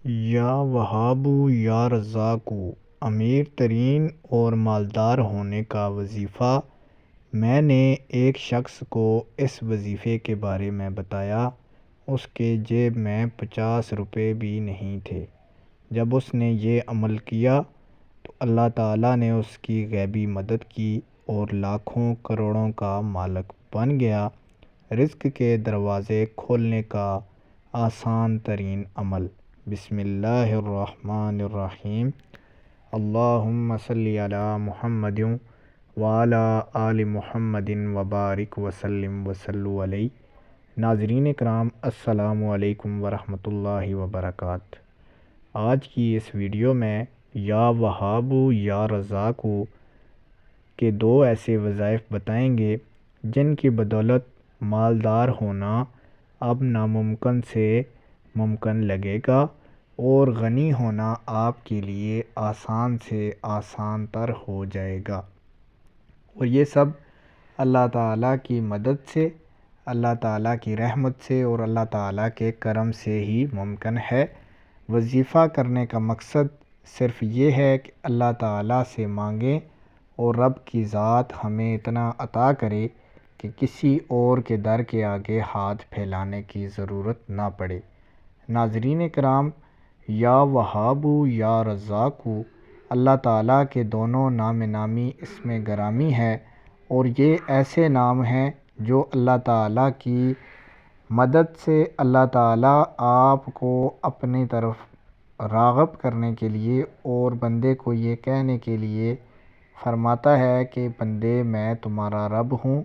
یا وہابو یا رزاقو، امیر ترین اور مالدار ہونے کا وظیفہ۔ میں نے ایک شخص کو اس وظیفے کے بارے میں بتایا۔ اس کے جیب میں 50 روپے بھی نہیں تھے۔ جب اس نے یہ عمل کیا تو اللہ تعالیٰ نے اس کی غیبی مدد کی اور لاکھوں کروڑوں کا مالک بن گیا۔ رزق کے دروازے کھولنے کا آسان ترین عمل۔ بسم اللہ الرحمن الرحیم۔ اللہم صلی علی محمد وعلی آل محمد وبارک وسلم وصلوا علیہ۔ ناظرین اکرام، السلام علیکم ورحمۃ اللہ وبرکاتہ۔ آج کی اس ویڈیو میں یا وہابو یا رزاقو کے دو ایسے وظائف بتائیں گے جن کی بدولت مالدار ہونا اب ناممکن سے ممکن لگے گا اور غنی ہونا آپ کے لیے آسان سے آسان تر ہو جائے گا، اور یہ سب اللہ تعالیٰ کی مدد سے، اللہ تعالیٰ کی رحمت سے اور اللہ تعالیٰ کے کرم سے ہی ممکن ہے۔ وظیفہ کرنے کا مقصد صرف یہ ہے کہ اللہ تعالیٰ سے مانگیں اور رب کی ذات ہمیں اتنا عطا کرے کہ کسی اور کے در کے آگے ہاتھ پھیلانے کی ضرورت نہ پڑے۔ ناظرین کرام، یا وہابو یا رزاقو اللہ تعالیٰ کے دونوں نام نامی اسم گرامی ہے، اور یہ ایسے نام ہیں جو اللہ تعالیٰ کی مدد سے اللہ تعالیٰ آپ کو اپنی طرف راغب کرنے کے لیے اور بندے کو یہ کہنے کے لیے فرماتا ہے کہ بندے میں تمہارا رب ہوں،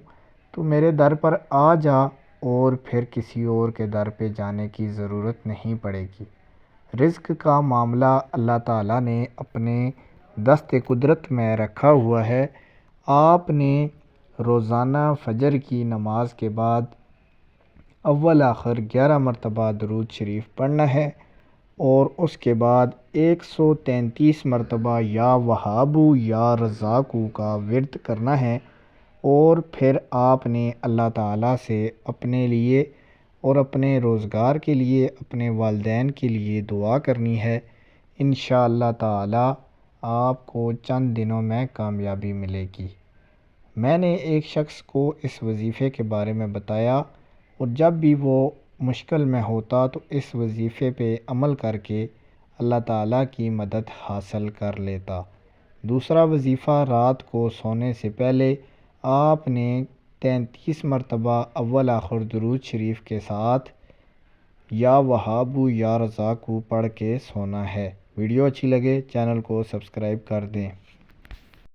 تو میرے در پر آ جا، اور پھر کسی اور کے در پہ جانے کی ضرورت نہیں پڑے گی۔ رزق کا معاملہ اللہ تعالیٰ نے اپنے دست قدرت میں رکھا ہوا ہے۔ آپ نے روزانہ فجر کی نماز کے بعد اول آخر 11 مرتبہ درود شریف پڑھنا ہے، اور اس کے بعد 133 مرتبہ یا وہابو یا رزاقو کا ورد کرنا ہے، اور پھر آپ نے اللہ تعالیٰ سے اپنے لیے اور اپنے روزگار کے لیے، اپنے والدین کے لیے دعا کرنی ہے۔ انشاءاللہ تعالیٰ آپ کو چند دنوں میں کامیابی ملے گی۔ میں نے ایک شخص کو اس وظیفے کے بارے میں بتایا، اور جب بھی وہ مشکل میں ہوتا تو اس وظیفے پہ عمل کر کے اللہ تعالیٰ کی مدد حاصل کر لیتا۔ دوسرا وظیفہ، رات کو سونے سے پہلے آپ نے 33 مرتبہ اول آخر درود شریف کے ساتھ یا وہابو یا رزاقو پڑھ کے سونا ہے۔ ویڈیو اچھی لگے چینل کو سبسکرائب کر دیں۔